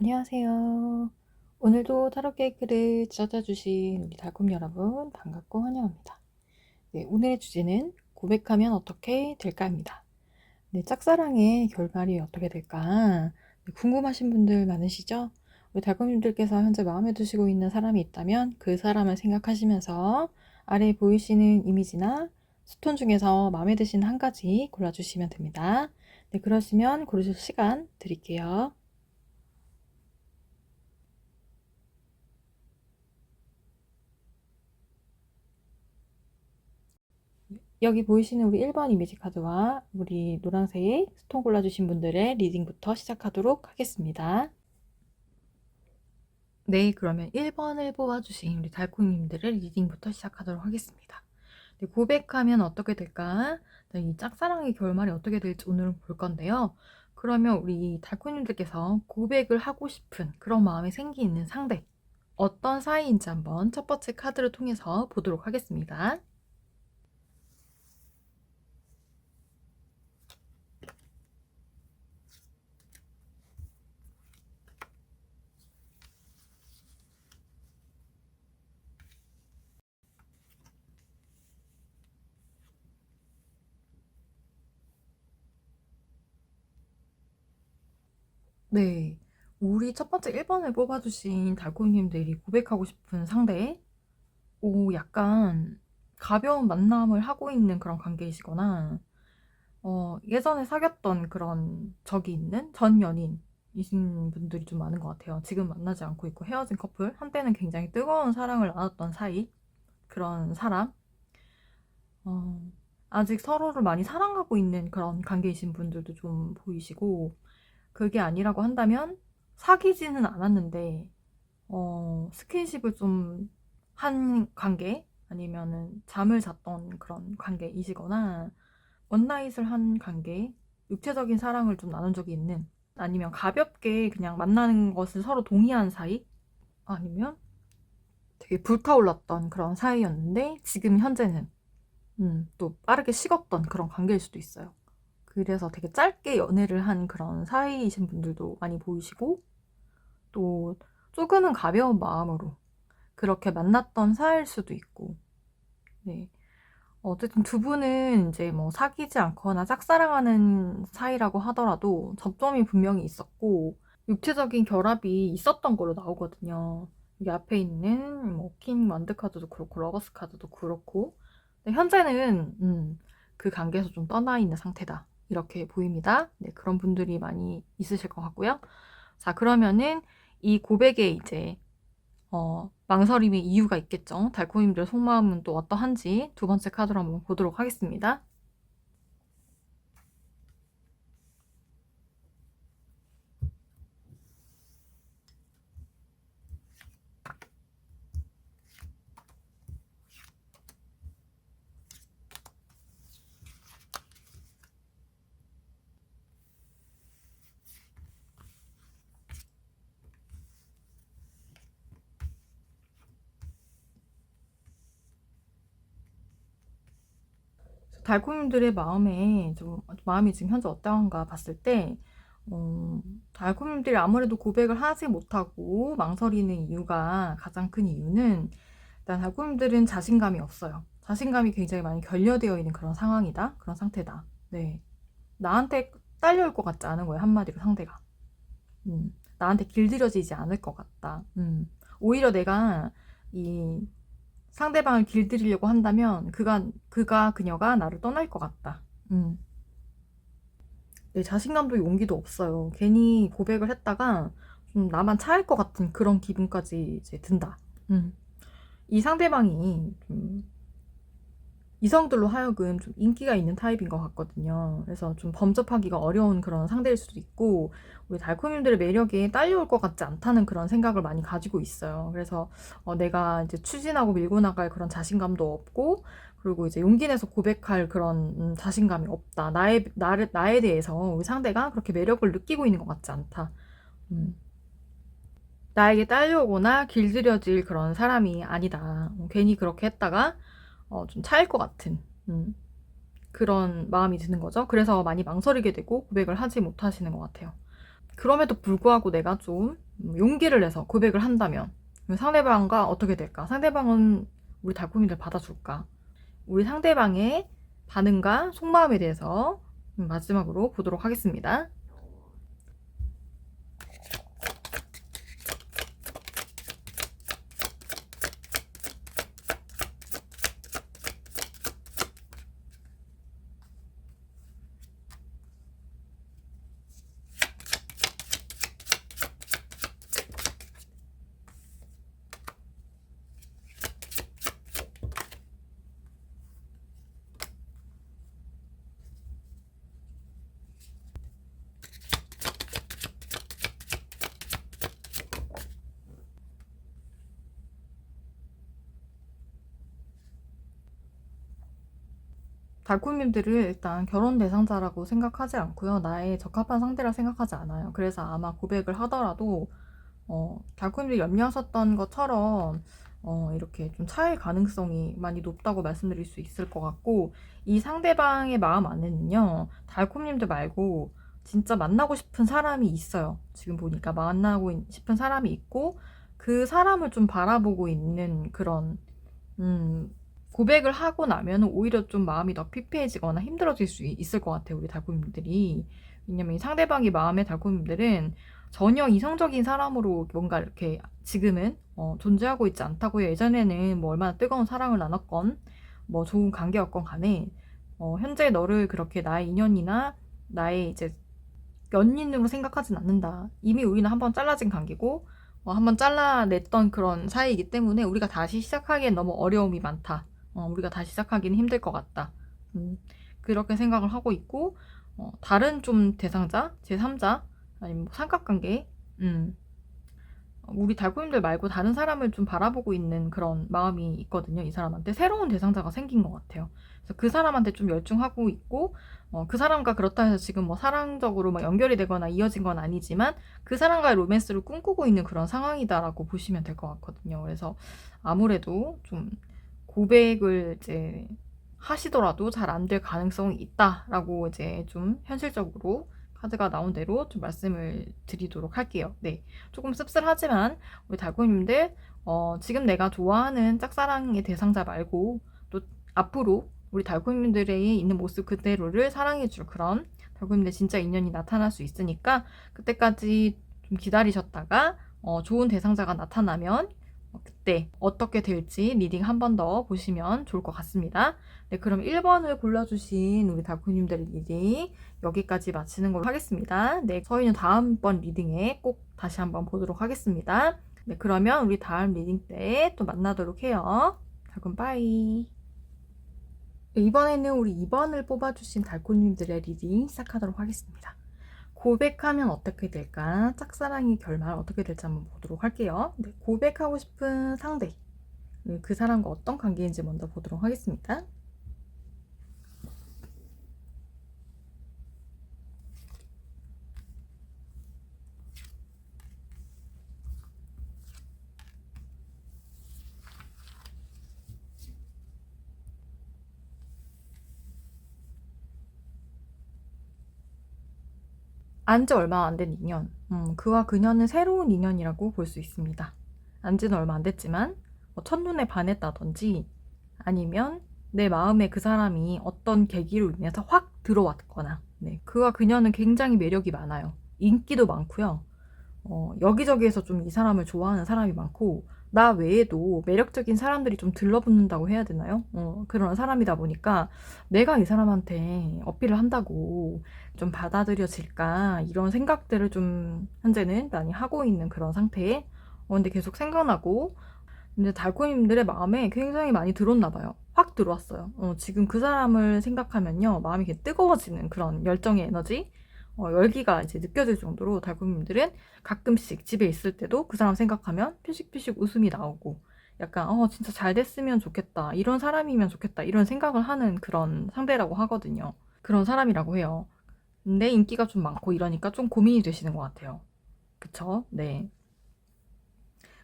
안녕하세요. 오늘도 타로 케이크를 찾아주신 우리 달콤 여러분 반갑고 환영합니다. 네, 오늘의 주제는 고백하면 어떻게 될까입니다. 네, 짝사랑의 결말이 어떻게 될까? 네, 궁금하신 분들 많으시죠? 우리 달콤님들께서 현재 마음에 두시고 있는 사람이 있다면 그 사람을 생각하시면서 아래에 보이시는 이미지나 스톤 중에서 마음에 드시는 한 가지 골라주시면 됩니다. 네, 그러시면 고르실 시간 드릴게요. 여기 보이시는 우리 1번 이미지 카드와 우리 노란색 스톤 골라주신 분들의 리딩부터 시작하도록 하겠습니다. 네, 그러면 1번을 뽑아주신 우리 달콤님들의 리딩부터 시작하도록 하겠습니다. 네, 고백하면 어떻게 될까? 네, 이 짝사랑의 결말이 어떻게 될지 오늘은 볼 건데요. 그러면 우리 달콤님들께서 고백을 하고 싶은 그런 마음이 생기는 상대 어떤 사이인지 한번 첫 번째 카드를 통해서 보도록 하겠습니다. 네. 우리 첫 번째 1번을 뽑아주신 달콤님들이 고백하고 싶은 상대, 약간 가벼운 만남을 하고 있는 그런 관계이시거나, 예전에 사귀었던 그런 적이 있는 전 연인이신 분들이 좀 많은 것 같아요. 지금 만나지 않고 있고 헤어진 커플, 한때는 굉장히 뜨거운 사랑을 나눴던 사이, 그런 사람, 어, 아직 서로를 많이 사랑하고 있는 그런 관계이신 분들도 좀 보이시고, 그게 아니라고 한다면 사귀지는 않았는데 스킨십을 좀 한 관계 아니면은 잠을 잤던 그런 관계이시거나 원나잇을 한 관계, 육체적인 사랑을 좀 나눈 적이 있는 아니면 가볍게 그냥 만나는 것을 서로 동의한 사이 아니면 되게 불타올랐던 그런 사이였는데 지금 현재는 또 빠르게 식었던 그런 관계일 수도 있어요. 그래서 되게 짧게 연애를 한 그런 사이이신 분들도 많이 보이시고 또 조금은 가벼운 마음으로 그렇게 만났던 사이일 수도 있고 네. 어쨌든 두 분은 이제 뭐 사귀지 않거나 짝사랑하는 사이라고 하더라도 접점이 분명히 있었고 육체적인 결합이 있었던 걸로 나오거든요. 여기 앞에 있는 뭐 킹 완드 카드도 그렇고 러버스 카드도 그렇고 근데 현재는 그 관계에서 좀 떠나 있는 상태다. 이렇게 보입니다. 네, 그런 분들이 많이 있으실 것 같고요. 자, 그러면은 이 고백에 이제 망설임의 이유가 있겠죠. 달콤님들 속마음은 또 어떠한지 두 번째 카드로 한번 보도록 하겠습니다. 달콤님들의 마음이 지금 현재 어떠한가 봤을 때 달콤님들이 아무래도 고백을 하지 못하고 망설이는 이유가 가장 큰 이유는 일단 달콤님들은 자신감이 없어요. 자신감이 굉장히 많이 결여되어 있는 그런 상황이다. 그런 상태다. 네. 나한테 딸려올 것 같지 않은 거예요. 한마디로 상대가. 나한테 길들여지지 않을 것 같다. 오히려 내가 이 상대방을 길들이려고 한다면 그녀가 나를 떠날 것 같다. 네, 자신감도 용기도 없어요. 괜히 고백을 했다가 좀 나만 차일 것 같은 그런 기분까지 이제 든다. 이 상대방이 좀 이성들로 하여금 좀 인기가 있는 타입인 것 같거든요. 그래서 좀 범접하기가 어려운 그런 상대일 수도 있고, 우리 달콤님들의 매력에 딸려올 것 같지 않다는 그런 생각을 많이 가지고 있어요. 그래서 내가 이제 추진하고 밀고 나갈 그런 자신감도 없고, 그리고 이제 용기 내서 고백할 그런 자신감이 없다. 나에 대해서 우리 상대가 그렇게 매력을 느끼고 있는 것 같지 않다. 음. 나에게 딸려오거나 길들여질 그런 사람이 아니다. 괜히 그렇게 했다가 좀 차일 것 같은 그런 마음이 드는 거죠. 그래서 많이 망설이게 되고 고백을 하지 못하시는 것 같아요. 그럼에도 불구하고 내가 좀 용기를 내서 고백을 한다면 상대방과 어떻게 될까? 상대방은 우리 달콤이를 받아줄까? 우리 상대방의 반응과 속마음에 대해서 마지막으로 보도록 하겠습니다. 달콤님들을 일단 결혼 대상자라고 생각하지 않고요. 나의 적합한 상대라 생각하지 않아요. 그래서 아마 고백을 하더라도 달콤님들이 염려하셨던 것처럼 이렇게 좀 차일 가능성이 많이 높다고 말씀드릴 수 있을 것 같고, 이 상대방의 마음 안에는요, 달콤님들 말고 진짜 만나고 싶은 사람이 있어요. 지금 보니까 만나고 싶은 사람이 있고, 그 사람을 좀 바라보고 있는 그런 고백을 하고 나면 오히려 좀 마음이 더 피폐해지거나 힘들어질 수 있을 것 같아요, 우리 달콤님들이. 왜냐면 이 상대방의 마음의 달콤님들은 전혀 이성적인 사람으로 뭔가 이렇게 지금은 존재하고 있지 않다고요. 예전에는 뭐 얼마나 뜨거운 사랑을 나눴건 뭐 좋은 관계였건 간에 현재 너를 그렇게 나의 인연이나 나의 이제 연인으로 생각하진 않는다. 이미 우리는 한번 잘라진 관계고 한번 잘라냈던 그런 사이이기 때문에 우리가 다시 시작하기엔 너무 어려움이 많다. 우리가 다시 시작하기는 힘들 것 같다. 그렇게 생각을 하고 있고, 다른 좀 대상자, 제3자, 아니면 뭐 삼각관계, 우리 달콤님들 말고 다른 사람을 좀 바라보고 있는 그런 마음이 있거든요. 이 사람한테 새로운 대상자가 생긴 것 같아요. 그래서 그 사람한테 좀 열중하고 있고, 그 사람과 그렇다 해서 지금 뭐 사랑적으로 막 연결이 되거나 이어진 건 아니지만 그 사람과의 로맨스를 꿈꾸고 있는 그런 상황이다라고 보시면 될 것 같거든요. 그래서 아무래도 좀 고백을 이제 하시더라도 잘 안 될 가능성이 있다라고 이제 좀 현실적으로 카드가 나온 대로 좀 말씀을 드리도록 할게요. 네. 조금 씁쓸하지만 우리 달콤님들 지금 내가 좋아하는 짝사랑의 대상자 말고 또 앞으로 우리 달콤님들의 있는 모습 그대로를 사랑해줄 그런 달콤님들 진짜 인연이 나타날 수 있으니까 그때까지 좀 기다리셨다가 좋은 대상자가 나타나면 그때 어떻게 될지 리딩 한 번 더 보시면 좋을 것 같습니다. 네, 그럼 1번을 골라주신 우리 달콤님들 리딩 여기까지 마치는 걸로 하겠습니다. 네, 저희는 다음번 리딩에 꼭 다시 한번 보도록 하겠습니다. 네, 그러면 우리 다음 리딩 때 또 만나도록 해요. 자, 그럼 빠이. 네, 이번에는 우리 2번을 뽑아주신 달콤님들의 리딩 시작하도록 하겠습니다. 고백하면 어떻게 될까? 짝사랑의 결말 어떻게 될지 한번 보도록 할게요. 네, 고백하고 싶은 상대, 그 사람과 어떤 관계인지 먼저 보도록 하겠습니다. 안지 얼마 안 된 인연, 그와 그녀는 새로운 인연이라고 볼 수 있습니다. 안지는 얼마 안 됐지만 뭐 첫눈에 반했다든지 아니면 내 마음에 그 사람이 어떤 계기로 인해서 확 들어왔거나, 네, 그와 그녀는 굉장히 매력이 많아요. 인기도 많고요. 여기저기에서 좀 이 사람을 좋아하는 사람이 많고 나 외에도 매력적인 사람들이 좀 들러붙는다고 해야 되나요? 그런 사람이다 보니까 내가 이 사람한테 어필을 한다고 좀 받아들여질까 이런 생각들을 좀 현재는 많이 하고 있는 그런 상태에 근데 계속 생각나고 근데 달콤님들의 마음에 굉장히 많이 들었나 봐요. 확 들어왔어요. 지금 그 사람을 생각하면요 마음이 이렇게 뜨거워지는 그런 열정의 에너지 열기가 이제 느껴질 정도로 달콤님들은 가끔씩 집에 있을 때도 그 사람 생각하면 피식피식 웃음이 나오고 약간 진짜 잘 됐으면 좋겠다 이런 사람이면 좋겠다 이런 생각을 하는 그런 상대라고 하거든요. 그런 사람이라고 해요. 근데 인기가 좀 많고 이러니까 좀 고민이 되시는 것 같아요. 그쵸? 네.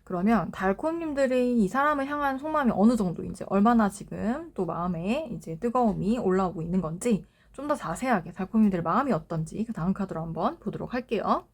그러면 달콤님들이 이 사람을 향한 속마음이 어느 정도인지, 얼마나 지금 또 마음에 이제 뜨거움이 올라오고 있는 건지 좀 더 자세하게 달콤님들의 마음이 어떤지 그 다음 카드로 한번 보도록 할게요.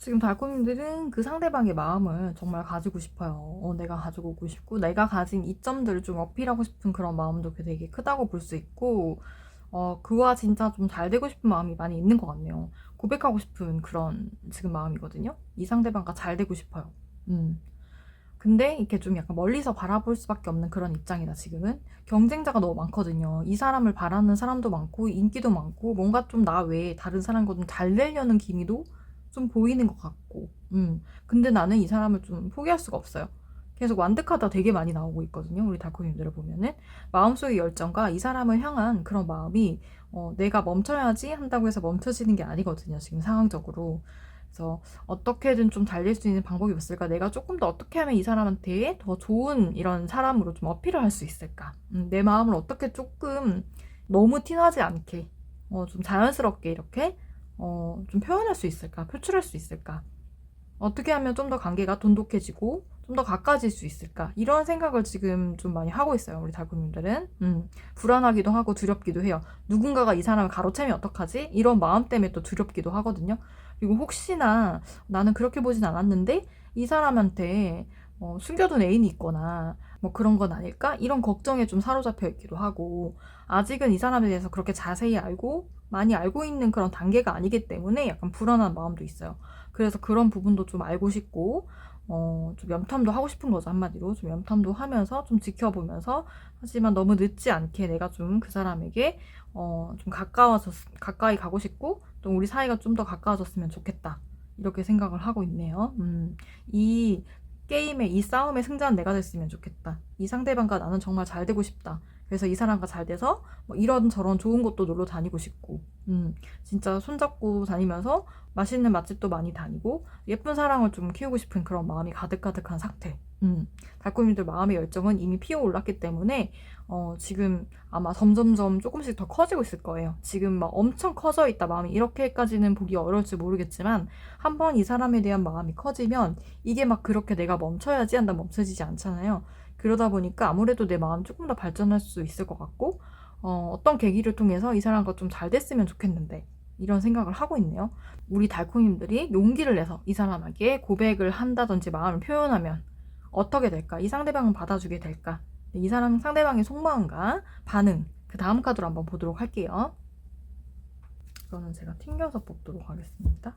지금 달콤님들은 그 상대방의 마음을 정말 가지고 싶어요. 내가 가지고 오고 싶고, 내가 가진 이점들을 좀 어필하고 싶은 그런 마음도 되게 크다고 볼 수 있고, 그와 진짜 좀 잘 되고 싶은 마음이 많이 있는 것 같네요. 고백하고 싶은 그런 지금 마음이거든요. 이 상대방과 잘 되고 싶어요. 근데 이렇게 좀 약간 멀리서 바라볼 수밖에 없는 그런 입장이다, 지금은. 경쟁자가 너무 많거든요. 이 사람을 바라는 사람도 많고, 인기도 많고, 뭔가 좀 나 외에 다른 사람과 좀 잘 되려는 기미도 좀 보이는 것 같고, 근데 나는 이 사람을 좀 포기할 수가 없어요. 계속 완득하다 되게 많이 나오고 있거든요. 우리 달콤님들을 보면은. 마음속의 열정과 이 사람을 향한 그런 마음이, 내가 멈춰야지 한다고 해서 멈춰지는 게 아니거든요. 지금 상황적으로. 그래서 어떻게든 좀 달릴 수 있는 방법이 없을까? 내가 조금 더 어떻게 하면 이 사람한테 더 좋은 이런 사람으로 좀 어필을 할 수 있을까? 내 마음을 어떻게 조금 너무 티나지 않게, 좀 자연스럽게 이렇게, 좀 표현할 수 있을까? 표출할 수 있을까? 어떻게 하면 좀 더 관계가 돈독해지고 좀 더 가까워질 수 있을까? 이런 생각을 지금 좀 많이 하고 있어요. 우리 달콤님들은. 불안하기도 하고 두렵기도 해요. 누군가가 이 사람을 가로채면 어떡하지? 이런 마음 때문에 또 두렵기도 하거든요. 그리고 혹시나 나는 그렇게 보진 않았는데 이 사람한테 숨겨둔 애인이 있거나 뭐 그런 건 아닐까? 이런 걱정에 좀 사로잡혀 있기도 하고, 아직은 이 사람에 대해서 그렇게 자세히 알고 많이 알고 있는 그런 단계가 아니기 때문에 약간 불안한 마음도 있어요. 그래서 그런 부분도 좀 알고 싶고, 좀 염탐도 하고 싶은 거죠. 한마디로 좀 염탐도 하면서 좀 지켜보면서, 하지만 너무 늦지 않게 내가 좀 그 사람에게 좀 가까이 가고 싶고, 또 우리 사이가 좀 더 가까워졌으면 좋겠다, 이렇게 생각을 하고 있네요. 이 게임의 이 싸움의 승자는 내가 됐으면 좋겠다. 이 상대방과 나는 정말 잘 되고 싶다. 그래서 이 사람과 잘 돼서 뭐 이런저런 좋은 곳도 놀러 다니고 싶고, 진짜 손잡고 다니면서 맛있는 맛집도 많이 다니고 예쁜 사랑을 좀 키우고 싶은 그런 마음이 가득가득한 상태. 달콤이들 마음의 열정은 이미 피어올랐기 때문에 지금 아마 점점점 조금씩 더 커지고 있을 거예요. 지금 막 엄청 커져 있다 마음이, 이렇게까지는 보기 어려울지 모르겠지만 한번 이 사람에 대한 마음이 커지면 이게 막 그렇게 내가 멈춰야지 한다 멈춰지지 않잖아요. 그러다 보니까 아무래도 내 마음 조금 더 발전할 수 있을 것 같고, 어떤 계기를 통해서 이 사람과 좀 잘 됐으면 좋겠는데, 이런 생각을 하고 있네요. 우리 달콤님들이 용기를 내서 이 사람에게 고백을 한다든지 마음을 표현하면 어떻게 될까? 이 상대방은 받아주게 될까? 이 사람 상대방의 속마음과 반응, 그 다음 카드로 한번 보도록 할게요. 이거는 제가 튕겨서 뽑도록 하겠습니다.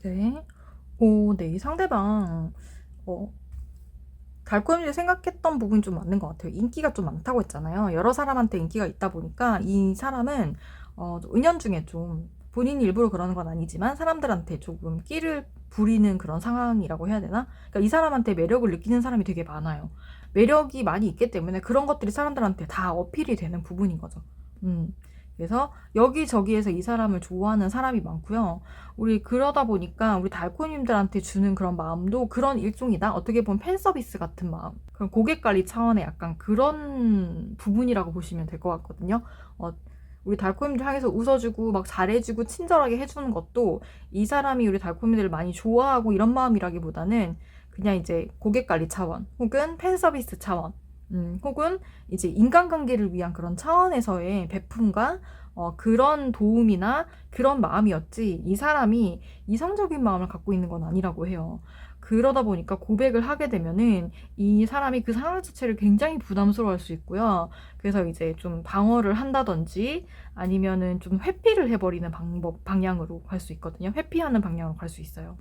네. 네, 이 상대방, 달콤이를 생각했던 부분이 좀 맞는 것 같아요. 인기가 좀 많다고 했잖아요. 여러 사람한테 인기가 있다 보니까 이 사람은, 은연중에 좀, 본인이 일부러 그러는 건 아니지만 사람들한테 조금 끼를 부리는 그런 상황이라고 해야 되나? 그러니까 이 사람한테 매력을 느끼는 사람이 되게 많아요. 매력이 많이 있기 때문에 그런 것들이 사람들한테 다 어필이 되는 부분인 거죠. 그래서 여기저기에서 이 사람을 좋아하는 사람이 많고요. 우리 그러다 보니까 우리 달콤님들한테 주는 그런 마음도 그런 일종이다. 어떻게 보면 팬 서비스 같은 마음. 그런 고객 관리 차원의 약간 그런 부분이라고 보시면 될 것 같거든요. 우리 달콤님들 향해서 웃어주고 막 잘해주고 친절하게 해주는 것도 이 사람이 우리 달콤이들을 많이 좋아하고 이런 마음이라기보다는 그냥 이제 고객 관리 차원 혹은 팬 서비스 차원, 혹은 이제 인간관계를 위한 그런 차원에서의 베품과 그런 도움이나 그런 마음이었지, 이 사람이 이성적인 마음을 갖고 있는 건 아니라고 해요. 그러다 보니까 고백을 하게 되면은 이 사람이 그 상황 자체를 굉장히 부담스러워할 수 있고요. 그래서 이제 좀 방어를 한다든지 아니면은 좀 회피를 해버리는 방향으로 갈 수 있거든요. 회피하는 방향으로 갈 수 있어요.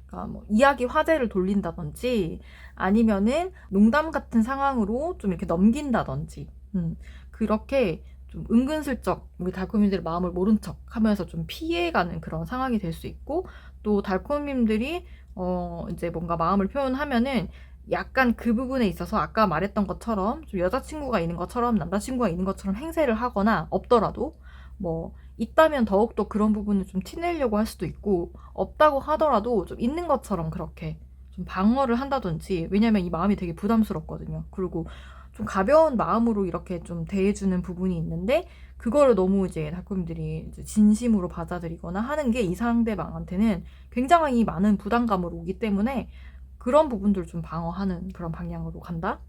그러니까 뭐 이야기 화제를 돌린다든지 아니면은 농담 같은 상황으로 좀 이렇게 넘긴다든지, 그렇게 좀 은근슬쩍 우리 달콤님들의 마음을 모른 척 하면서 좀 피해가는 그런 상황이 될 수 있고, 또 달콤님들이 이제 뭔가 마음을 표현하면은 약간 그 부분에 있어서 아까 말했던 것처럼 좀 여자친구가 있는 것처럼 남자친구가 있는 것처럼 행세를 하거나, 없더라도 뭐 있다면 더욱더 그런 부분을 좀 티내려고 할 수도 있고, 없다고 하더라도 좀 있는 것처럼 그렇게 좀 방어를 한다든지. 왜냐면 이 마음이 되게 부담스럽거든요. 그리고 좀 가벼운 마음으로 이렇게 좀 대해주는 부분이 있는데, 그거를 너무 이제 달콤이들이 이제 진심으로 받아들이거나 하는 게 이 상대방한테는 굉장히 많은 부담감으로 오기 때문에, 그런 부분들을 좀 방어하는 그런 방향으로 간다?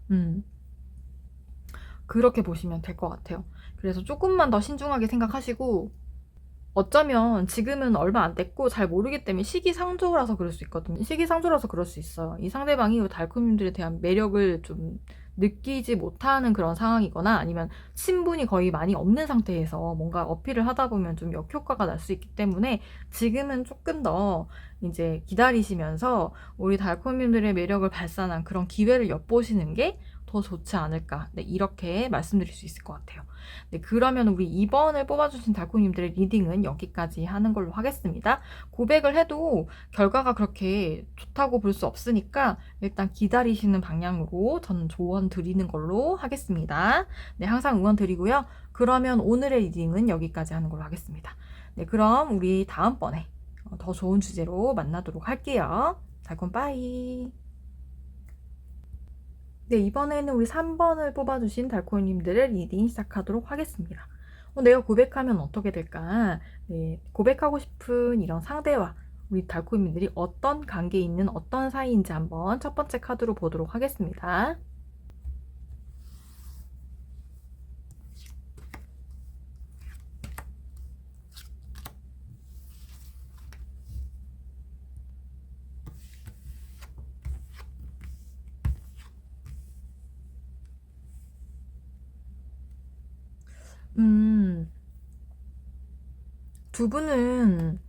그렇게 보시면 될 것 같아요. 그래서 조금만 더 신중하게 생각하시고, 어쩌면 지금은 얼마 안 됐고 잘 모르기 때문에 시기상조라서 그럴 수 있거든요. 시기상조라서 그럴 수 있어요. 이 상대방이 달콤님들에 대한 매력을 좀 느끼지 못하는 그런 상황이거나, 아니면 친분이 거의 많이 없는 상태에서 뭔가 어필을 하다 보면 좀 역효과가 날 수 있기 때문에, 지금은 조금 더 이제 기다리시면서 우리 달콤님들의 매력을 발산한 그런 기회를 엿보시는 게 더 좋지 않을까, 네, 이렇게 말씀드릴 수 있을 것 같아요. 네, 그러면 우리 2번을 뽑아주신 달콤님들의 리딩은 여기까지 하는 걸로 하겠습니다. 고백을 해도 결과가 그렇게 좋다고 볼 수 없으니까 일단 기다리시는 방향으로 저는 조언 드리는 걸로 하겠습니다. 네, 항상 응원 드리고요. 그러면 오늘의 리딩은 여기까지 하는 걸로 하겠습니다. 네, 그럼 우리 다음번에 더 좋은 주제로 만나도록 할게요. 달콤 빠이. 네, 이번에는 우리 3번을 뽑아주신 달콤님들의 리딩 시작하도록 하겠습니다. 내가 고백하면 어떻게 될까? 네, 고백하고 싶은 이런 상대와 우리 달콤님들이 어떤 관계에 있는 어떤 사이인지 한번 첫 번째 카드로 보도록 하겠습니다. 두 분은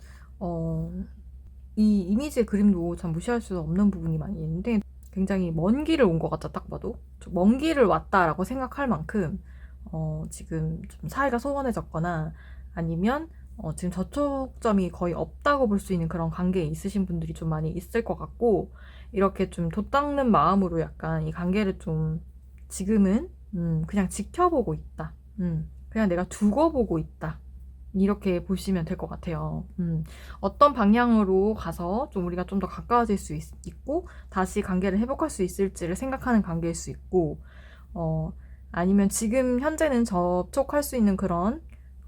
이 이미지의 그림도 참 무시할 수 없는 부분이 많이 있는데, 굉장히 먼 길을 온 것 같다, 딱 봐도. 먼 길을 왔다라고 생각할 만큼 지금 좀 사이가 소원해졌거나, 아니면 지금 접촉점이 거의 없다고 볼 수 있는 그런 관계에 있으신 분들이 좀 많이 있을 것 같고, 이렇게 좀 돛닦는 마음으로 약간 이 관계를 좀 지금은 그냥 지켜보고 있다. 그냥 내가 두고 보고 있다. 이렇게 보시면 될 것 같아요. 어떤 방향으로 가서 좀 우리가 좀 더 가까워질 수 있고 다시 관계를 회복할 수 있을지를 생각하는 관계일 수 있고, 아니면 지금 현재는 접촉할 수 있는 그런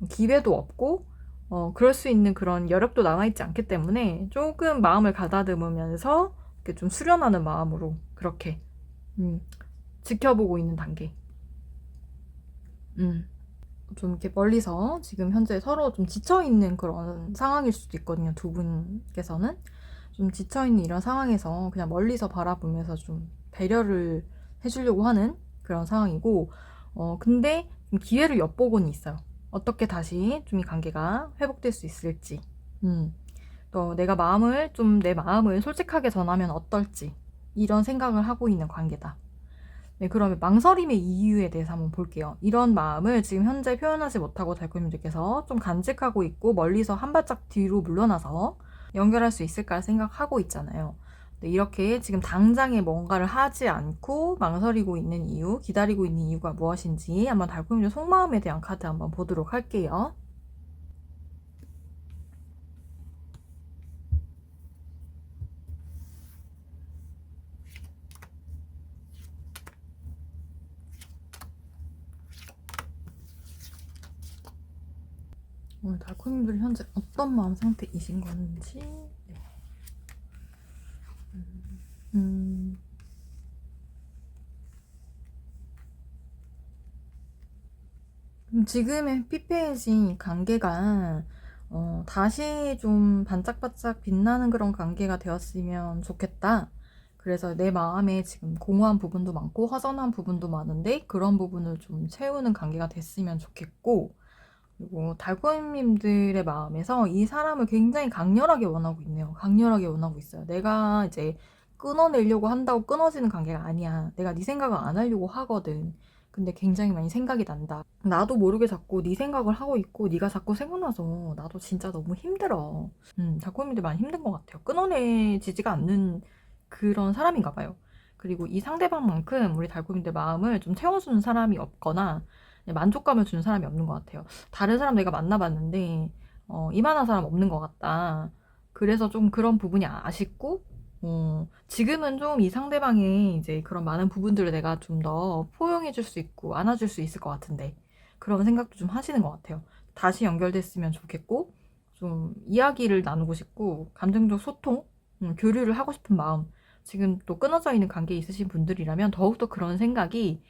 기회도 없고, 그럴 수 있는 그런 여력도 남아있지 않기 때문에 조금 마음을 가다듬으면서 이렇게 좀 수련하는 마음으로 그렇게 지켜보고 있는 단계. 좀 이렇게 멀리서 지금 현재 서로 좀 지쳐있는 그런 상황일 수도 있거든요. 두 분께서는 좀 지쳐있는 이런 상황에서 그냥 멀리서 바라보면서 좀 배려를 해주려고 하는 그런 상황이고, 근데 좀 기회를 엿보고는 있어요. 어떻게 다시 좀 이 관계가 회복될 수 있을지, 또 내가 내 마음을 솔직하게 전하면 어떨지, 이런 생각을 하고 있는 관계다. 네, 그러면 망설임의 이유에 대해서 한번 볼게요. 이런 마음을 지금 현재 표현하지 못하고 달콤님들께서 좀 간직하고 있고, 멀리서 한 발짝 뒤로 물러나서 연결할 수 있을까 생각하고 있잖아요. 네, 이렇게 지금 당장에 뭔가를 하지 않고 망설이고 있는 이유, 기다리고 있는 이유가 무엇인지 한번 달콤님들 속마음에 대한 카드 한번 보도록 할게요. 오늘 달콤님들 현재 어떤 마음 상태이신 건지. 네. 지금의 피폐해진 관계가 다시 좀 반짝반짝 빛나는 그런 관계가 되었으면 좋겠다. 그래서 내 마음에 지금 공허한 부분도 많고 허전한 부분도 많은데, 그런 부분을 좀 채우는 관계가 됐으면 좋겠고, 그리고 달콤님들의 마음에서 이 사람을 굉장히 강렬하게 원하고 있네요. 강렬하게 원하고 있어요. 내가 이제 끊어내려고 한다고 끊어지는 관계가 아니야. 내가 네 생각을 안 하려고 하거든. 근데 굉장히 많이 생각이 난다. 나도 모르게 자꾸 네 생각을 하고 있고, 네가 자꾸 생각나서 나도 진짜 너무 힘들어. 달콤님들 많이 힘든 것 같아요. 끊어내지지가 않는 그런 사람인가 봐요. 그리고 이 상대방만큼 우리 달콤님들 마음을 좀 채워주는 사람이 없거나, 만족감을 주는 사람이 없는 것 같아요. 다른 사람 내가 만나봤는데 이만한 사람 없는 것 같다. 그래서 좀 그런 부분이 아쉽고 지금은 좀 이 상대방의 이제 그런 많은 부분들을 내가 좀 더 포용해 줄 수 있고 안아줄 수 있을 것 같은데 그런 생각도 좀 하시는 것 같아요. 다시 연결됐으면 좋겠고 좀 이야기를 나누고 싶고 감정적 소통, 교류를 하고 싶은 마음 지금 또 끊어져 있는 관계에 있으신 분들이라면 더욱더 그런 생각이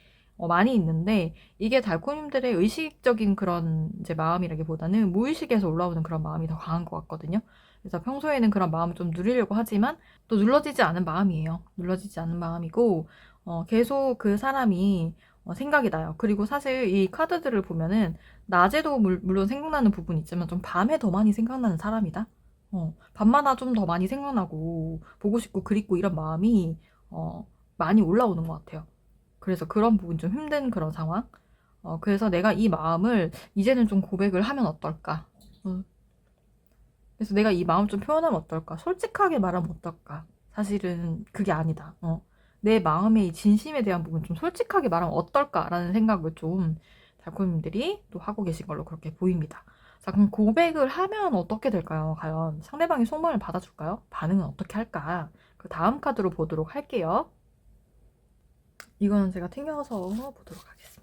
많이 있는데 이게 달코님들의 의식적인 그런 이제 마음이라기보다는 무의식에서 올라오는 그런 마음이 더 강한 것 같거든요. 그래서 평소에는 그런 마음을 좀 누리려고 하지만 또 눌러지지 않은 마음이에요. 눌러지지 않은 마음이고 계속 그 사람이 생각이 나요. 그리고 사실 이 카드들을 보면은 낮에도 물론 생각나는 부분이 있지만 좀 밤에 더 많이 생각나는 사람이다. 밤마다 좀 더 많이 생각나고 보고 싶고 그립고 이런 마음이 많이 올라오는 것 같아요. 그래서 그런 부분 좀 힘든 그런 상황. 그래서 내가 이 마음을 이제는 좀 고백을 하면 어떨까? 그래서 내가 이 마음 좀 표현하면 어떨까? 솔직하게 말하면 어떨까? 사실은 그게 아니다. 내 마음의 이 진심에 대한 부분 좀 솔직하게 말하면 어떨까라는 생각을 좀 달콤님들이 또 하고 계신 걸로 그렇게 보입니다. 자, 그럼 고백을 하면 어떻게 될까요? 과연 상대방이 속마음을 받아줄까요? 반응은 어떻게 할까? 그 다음 카드로 보도록 할게요. 이거는 제가 튕겨서 보도록 하겠습니다.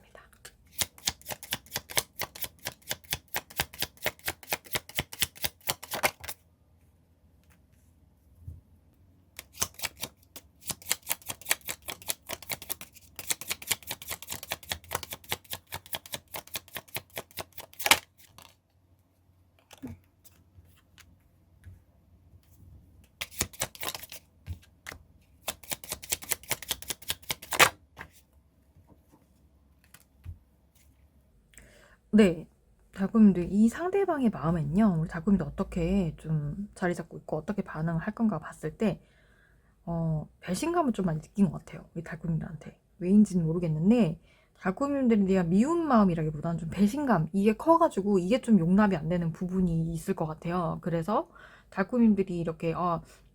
네. 달콤이들 이 상대방의 마음엔요. 우리 달콤이들 어떻게 좀 자리 잡고 있고 어떻게 반응을 할 건가 봤을 때 배신감을 좀 많이 느낀 것 같아요. 우리 달콤이들한테. 왜인지는 모르겠는데 달콤이들에 대한 미운 마음이라기보다는 좀 배신감 이게 커가지고 이게 좀 용납이 안 되는 부분이 있을 것 같아요. 그래서 달콤이들이 이렇게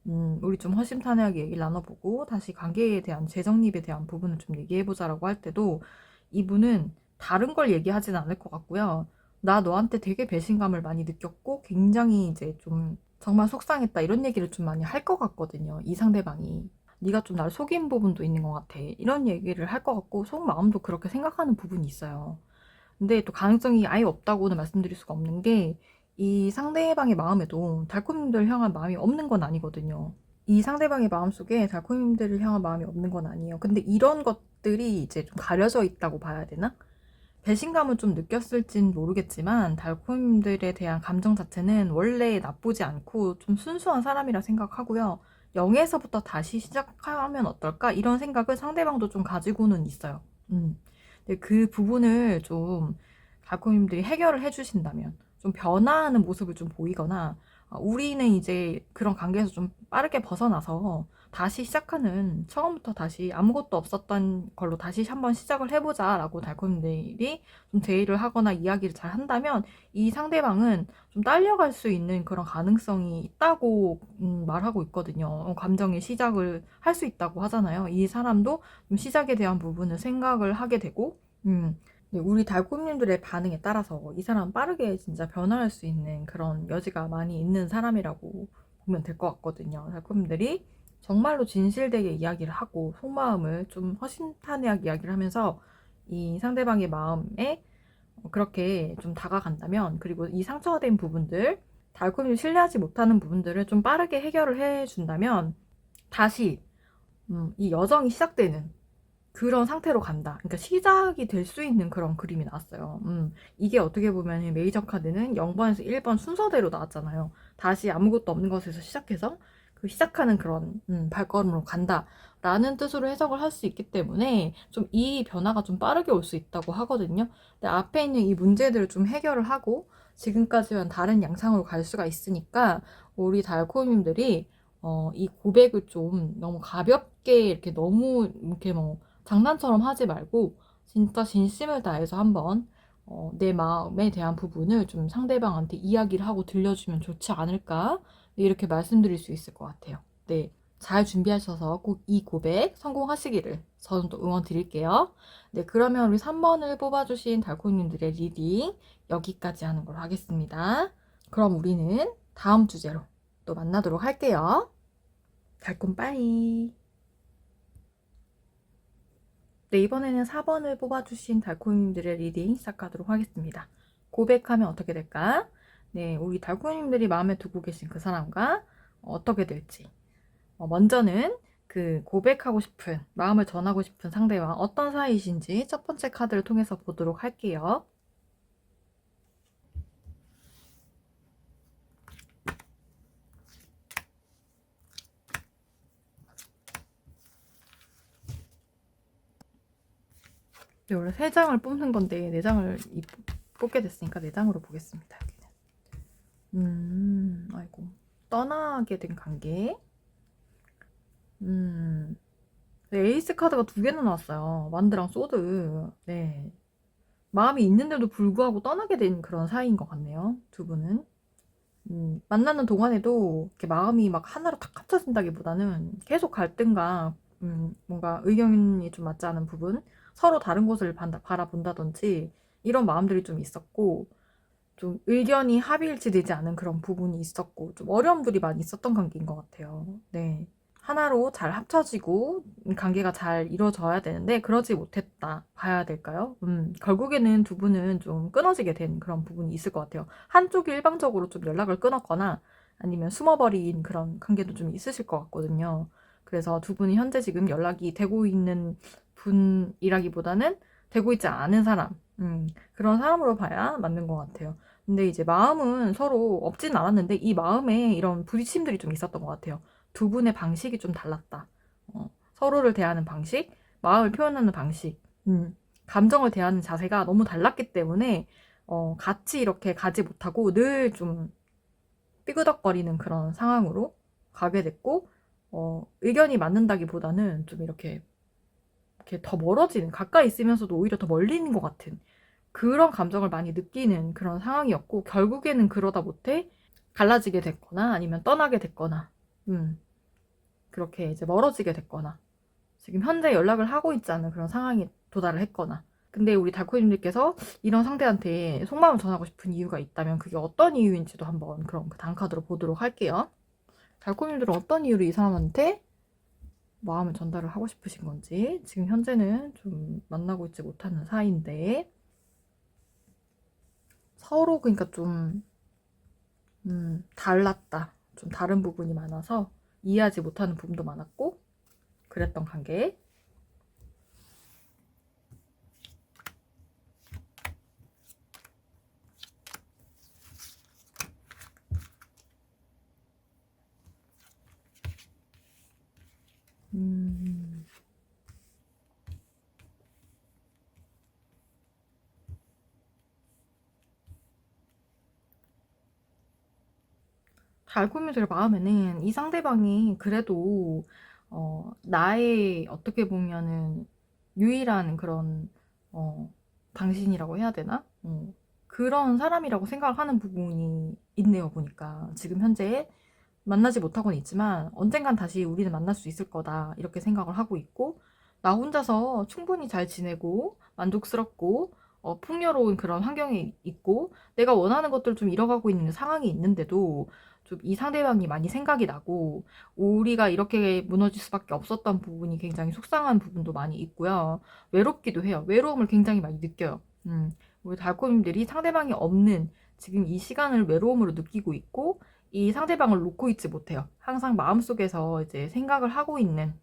우리 좀 허심탄회하게 얘기를 나눠보고 다시 관계에 대한 재정립에 대한 부분을 좀 얘기해보자라고 할 때도 이분은 다른 걸 얘기하진 않을 것 같고요. 나 너한테 되게 배신감을 많이 느꼈고 굉장히 이제 좀 정말 속상했다 이런 얘기를 좀 많이 할 것 같거든요. 이 상대방이. 네가 좀 나를 속인 부분도 있는 것 같아. 이런 얘기를 할 것 같고 속마음도 그렇게 생각하는 부분이 있어요. 근데 또 가능성이 아예 없다고는 말씀드릴 수가 없는 게 이 상대방의 마음에도 달콤님들 향한 마음이 없는 건 아니거든요. 이 상대방의 마음속에 달콤님들을 향한 마음이 없는 건 아니에요. 근데 이런 것들이 이제 좀 가려져 있다고 봐야 되나? 배신감을 좀 느꼈을진 모르겠지만 달콤님들에 대한 감정 자체는 원래 나쁘지 않고 좀 순수한 사람이라 생각하고요. 0에서부터 다시 시작하면 어떨까? 이런 생각을 상대방도 좀 가지고는 있어요. 근데 그 부분을 좀 달콤님들이 해결을 해주신다면 좀 변화하는 모습을 좀 보이거나 우리는 이제 그런 관계에서 좀 빠르게 벗어나서 다시 시작하는 처음부터 다시 아무것도 없었던 걸로 다시 한번 시작을 해보자 라고 달콤님들이 좀 제의를 하거나 이야기를 잘 한다면 이 상대방은 좀 딸려갈 수 있는 그런 가능성이 있다고 말하고 있거든요. 감정의 시작을 할 수 있다고 하잖아요. 이 사람도 좀 시작에 대한 부분을 생각을 하게 되고 네, 우리 달콤님들의 반응에 따라서 이 사람 빠르게 진짜 변화할 수 있는 그런 여지가 많이 있는 사람이라고 보면 될 것 같거든요. 달콤님들이 정말로 진실되게 이야기를 하고 속마음을 좀 허심탄회하게 이야기를 하면서 이 상대방의 마음에 그렇게 좀 다가간다면 그리고 이 상처된 부분들 달콤이 신뢰하지 못하는 부분들을 좀 빠르게 해결을 해준다면 다시 이 여정이 시작되는 그런 상태로 간다. 그러니까 시작이 될 수 있는 그런 그림이 나왔어요. 이게 어떻게 보면 메이저 카드는 0번에서 1번 순서대로 나왔잖아요. 다시 아무것도 없는 것에서 시작해서 그 시작하는 그런 발걸음으로 간다라는 뜻으로 해석을 할 수 있기 때문에 좀 이 변화가 좀 빠르게 올 수 있다고 하거든요. 근데 앞에 있는 이 문제들을 좀 해결을 하고 지금까지와는 다른 양상으로 갈 수가 있으니까 우리 달코님들이 이 고백을 좀 너무 가볍게 이렇게 너무 이렇게 뭐 장난처럼 하지 말고 진짜 진심을 다해서 한번 내 마음에 대한 부분을 좀 상대방한테 이야기를 하고 들려주면 좋지 않을까? 네, 이렇게 말씀드릴 수 있을 것 같아요. 네. 잘 준비하셔서 꼭 이 고백 성공하시기를 저는 또 응원 드릴게요. 네, 그러면 우리 3번을 뽑아주신 달콤님들의 리딩 여기까지 하는 걸로 하겠습니다. 그럼 우리는 다음 주제로 또 만나도록 할게요. 달콤 빠이. 네, 이번에는 4번을 뽑아주신 달콤님들의 리딩 시작하도록 하겠습니다. 고백하면 어떻게 될까? 네, 우리 달콤님들이 마음에 두고 계신 그 사람과 어떻게 될지. 먼저는 그 고백하고 싶은, 마음을 전하고 싶은 상대와 어떤 사이이신지 첫 번째 카드를 통해서 보도록 할게요. 네, 원래 3장을 뽑는 건데 4장을 뽑게 됐으니까 4장으로 보겠습니다. 아이고. 떠나게 된 관계. 네, 에이스 카드가 2개나 나왔어요. 만드랑 소드. 네. 마음이 있는데도 불구하고 떠나게 된 그런 사이인 것 같네요. 두 분은. 만나는 동안에도 이렇게 마음이 막 하나로 탁 합쳐진다기보다는 계속 갈등과 뭔가 의견이 좀 맞지 않은 부분, 서로 다른 곳을 바라본다든지 이런 마음들이 좀 있었고, 좀 의견이 합일치되지 않은 그런 부분이 있었고, 좀 어려움들이 많이 있었던 관계인 것 같아요. 네. 하나로 잘 합쳐지고 관계가 잘 이루어져야 되는데 그러지 못했다 봐야 될까요? 결국에는 두 분은 좀 끊어지게 된 그런 부분이 있을 것 같아요. 한쪽이 일방적으로 좀 연락을 끊었거나 아니면 숨어버린 그런 관계도 좀 있으실 것 같거든요. 그래서 두 분이 현재 지금 연락이 되고 있는 분이라기보다는 되고 있지 않은 사람, 그런 사람으로 봐야 맞는 것 같아요. 근데 이제 마음은 서로 없진 않았는데 이 마음에 이런 부딪힘들이 좀 있었던 것 같아요. 두 분의 방식이 좀 달랐다. 서로를 대하는 방식, 마음을 표현하는 방식, 감정을 대하는 자세가 너무 달랐기 때문에 같이 이렇게 가지 못하고 늘 좀 삐그덕거리는 그런 상황으로 가게 됐고, 의견이 맞는다기보다는 좀 이렇게 더 멀어지는, 가까이 있으면서도 오히려 더 멀리 있는 것 같은 그런 감정을 많이 느끼는 그런 상황이었고, 결국에는 그러다 못해 갈라지게 됐거나 아니면 떠나게 됐거나, 그렇게 이제 멀어지게 됐거나, 지금 현재 연락을 하고 있지 않은 그런 상황에 도달을 했거나. 근데 우리 달코님들께서 이런 상대한테 속마음을 전하고 싶은 이유가 있다면 그게 어떤 이유인지도 한번 그럼 그 단카드로 보도록 할게요. 달코님들은 어떤 이유로 이 사람한테 마음을 전달을 하고 싶으신 건지, 지금 현재는 좀 만나고 있지 못하는 사이인데 서로 그러니까 좀 달랐다, 좀 다른 부분이 많아서 이해하지 못하는 부분도 많았고 그랬던 관계. 달콤이들 마음에는 이 상대방이 그래도 나의 어떻게 보면은 유일한 그런 당신이라고 해야 되나? 그런 사람이라고 생각을 하는 부분이 있네요, 보니까. 지금 현재 만나지 못하고는 있지만 언젠간 다시 우리는 만날 수 있을 거다 이렇게 생각을 하고 있고, 나 혼자서 충분히 잘 지내고 만족스럽고 풍요로운 그런 환경에 있고 내가 원하는 것들을 좀 잃어가고 있는 상황이 있는데도 좀 이 상대방이 많이 생각이 나고 우리가 이렇게 무너질 수밖에 없었던 부분이 굉장히 속상한 부분도 많이 있고요. 외롭기도 해요. 외로움을 굉장히 많이 느껴요. 우리 달콤님들이 상대방이 없는 지금 이 시간을 외로움으로 느끼고 있고 이 상대방을 놓고 있지 못해요. 항상 마음속에서 이제 생각을 하고 있는,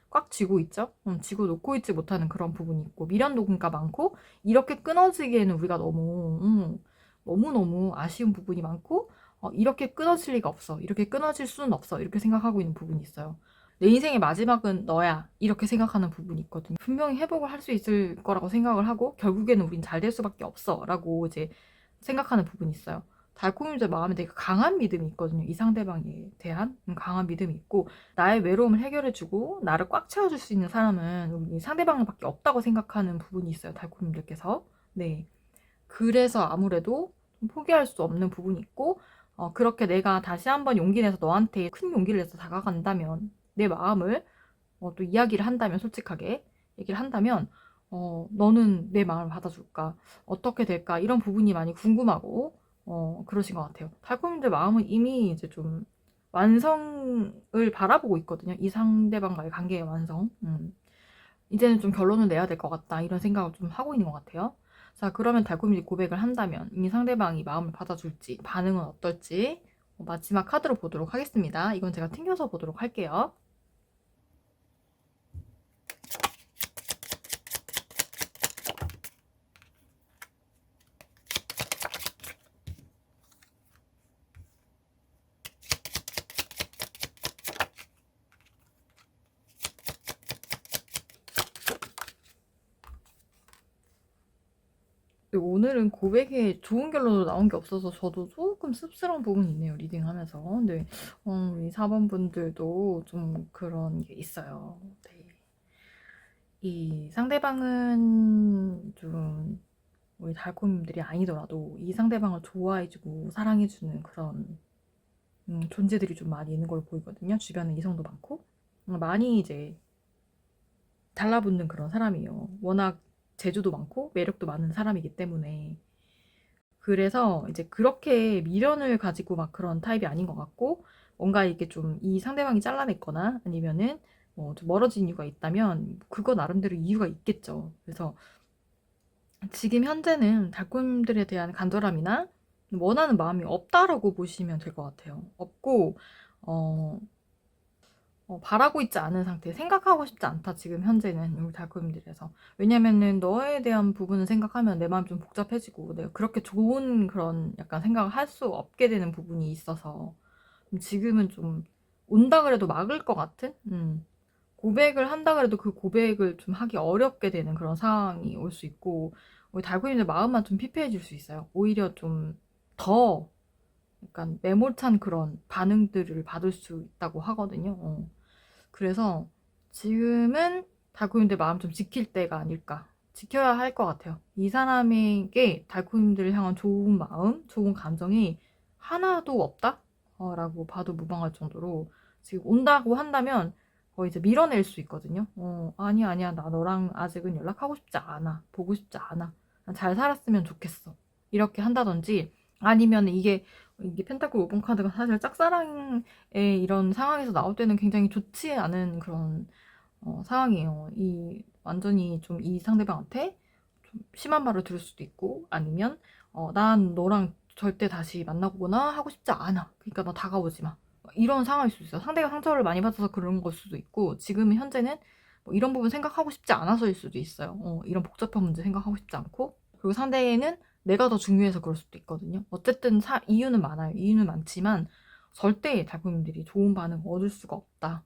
꽉 쥐고 있죠? 쥐고 놓고 있지 못하는 그런 부분이 있고, 미련도 그러니까 많고, 이렇게 끊어지기에는 우리가 너무너무 아쉬운 부분이 많고, 이렇게 끊어질 리가 없어. 이렇게 끊어질 수는 없어. 이렇게 생각하고 있는 부분이 있어요. 내 인생의 마지막은 너야. 이렇게 생각하는 부분이 있거든요. 분명히 회복을 할 수 있을 거라고 생각을 하고, 결국에는 우린 잘 될 수밖에 없어. 라고 이제 생각하는 부분이 있어요. 달콤이들 마음에 되게 강한 믿음이 있거든요. 이 상대방에 대한 강한 믿음이 있고, 나의 외로움을 해결해주고 나를 꽉 채워줄 수 있는 사람은 이 상대방밖에 없다고 생각하는 부분이 있어요. 달콤님들께서. 네. 그래서 아무래도 포기할 수 없는 부분이 있고, 그렇게 내가 다시 한번 용기 내서 너한테 큰 용기를 내서 다가간다면, 내 마음을 또 이야기를 한다면, 솔직하게 얘기를 한다면 너는 내 마음을 받아줄까? 어떻게 될까? 이런 부분이 많이 궁금하고 그러신 것 같아요. 달콤님들 마음은 이미 이제 좀 완성을 바라보고 있거든요. 이 상대방과의 관계의 완성. 이제는 좀 결론을 내야 될 것 같다, 이런 생각을 좀 하고 있는 것 같아요. 자, 그러면 달콤이들이 고백을 한다면 이 상대방이 마음을 받아줄지, 반응은 어떨지 마지막 카드로 보도록 하겠습니다. 이건 제가 튕겨서 보도록 할게요. 근데 오늘은 고백에 좋은 결론으로 나온 게 없어서 저도 조금 씁쓸한 부분이 있네요, 리딩하면서. 근데 우리 4번 분들도 좀 그런 게 있어요. 네. 이 상대방은 좀 우리 달콤님들이 아니더라도 이 상대방을 좋아해주고 사랑해주는 그런 존재들이 좀 많이 있는 걸로 보이거든요. 주변에 이성도 많고 많이 이제 달라붙는 그런 사람이에요. 워낙 재주도 많고 매력도 많은 사람이기 때문에. 그래서 이제 그렇게 미련을 가지고 막 그런 타입이 아닌 것 같고, 뭔가 이게 좀 이 상대방이 잘라냈거나 아니면은 좀 멀어진 이유가 있다면 그거 나름대로 이유가 있겠죠. 그래서 지금 현재는 달콤들에 대한 간절함이나 원하는 마음이 없다라고 보시면 될 것 같아요. 없고 바라고 있지 않은 상태, 생각하고 싶지 않다, 지금 현재는 우리 달콤들에서. 왜냐면은 너에 대한 부분을 생각하면 내 마음이 좀 복잡해지고 내가 그렇게 좋은 그런 약간 생각을 할 수 없게 되는 부분이 있어서 지금은 좀 온다 그래도 막을 것 같은 고백을 한다 그래도 그 고백을 좀 하기 어렵게 되는 그런 상황이 올 수 있고, 우리 달콤이들 마음만 좀 피폐해질 수 있어요. 오히려 좀 더 약간 매몰찬 그런 반응들을 받을 수 있다고 하거든요. 그래서 지금은 달콤님들 마음 좀 지킬 때가 아닐까. 지켜야 할 것 같아요. 이 사람에게 달콤님들을 향한 좋은 마음, 좋은 감정이 하나도 없다? 라고 봐도 무방할 정도로 지금 온다고 한다면 거의 이제 밀어낼 수 있거든요. 아니야, 아니야. 나 너랑 아직은 연락하고 싶지 않아. 보고 싶지 않아. 난 잘 살았으면 좋겠어. 이렇게 한다든지, 아니면 이게 펜타클 5번 카드가 사실 짝사랑의 이런 상황에서 나올 때는 굉장히 좋지 않은 그런 상황이에요. 완전히 좀 이 상대방한테 좀 심한 말을 들을 수도 있고, 아니면 난 너랑 절대 다시 만나거나 하고 싶지 않아. 그러니까 너 다가오지 마. 이런 상황일 수 있어요. 상대가 상처를 많이 받아서 그런 걸 수도 있고, 지금 현재는 뭐 이런 부분 생각하고 싶지 않아서일 수도 있어요. 이런 복잡한 문제 생각하고 싶지 않고, 그리고 상대는 내가 더 중요해서 그럴 수도 있거든요. 어쨌든 이유는 많아요. 이유는 많지만 절대 달콤님들이 좋은 반응 얻을 수가 없다.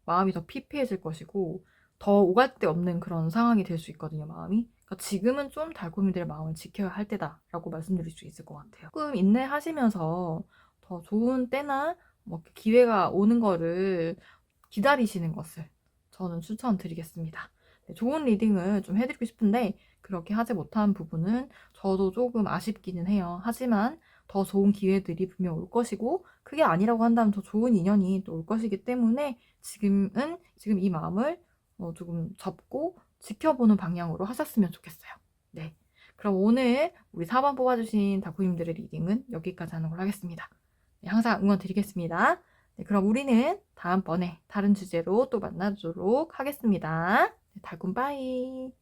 마음이 더 피폐해질 것이고 더 오갈 데 없는 그런 상황이 될 수 있거든요, 마음이. 그러니까 지금은 좀 달콤이들의 마음을 지켜야 할 때다라고 말씀드릴 수 있을 것 같아요. 조금 인내하시면서 더 좋은 때나 뭐 기회가 오는 거를 기다리시는 것을 저는 추천드리겠습니다. 네, 좋은 리딩을 좀 해드리고 싶은데 그렇게 하지 못한 부분은 저도 조금 아쉽기는 해요. 하지만 더 좋은 기회들이 분명 올 것이고, 그게 아니라고 한다면 더 좋은 인연이 또 올 것이기 때문에 지금 이 마음을 조금 접고 지켜보는 방향으로 하셨으면 좋겠어요. 네. 그럼 오늘 우리 4번 뽑아주신 다쿠님들의 리딩은 여기까지 하는 걸로 하겠습니다. 네, 항상 응원 드리겠습니다. 네, 그럼 우리는 다음번에 다른 주제로 또 만나도록 하겠습니다. 네, 달콤 빠이.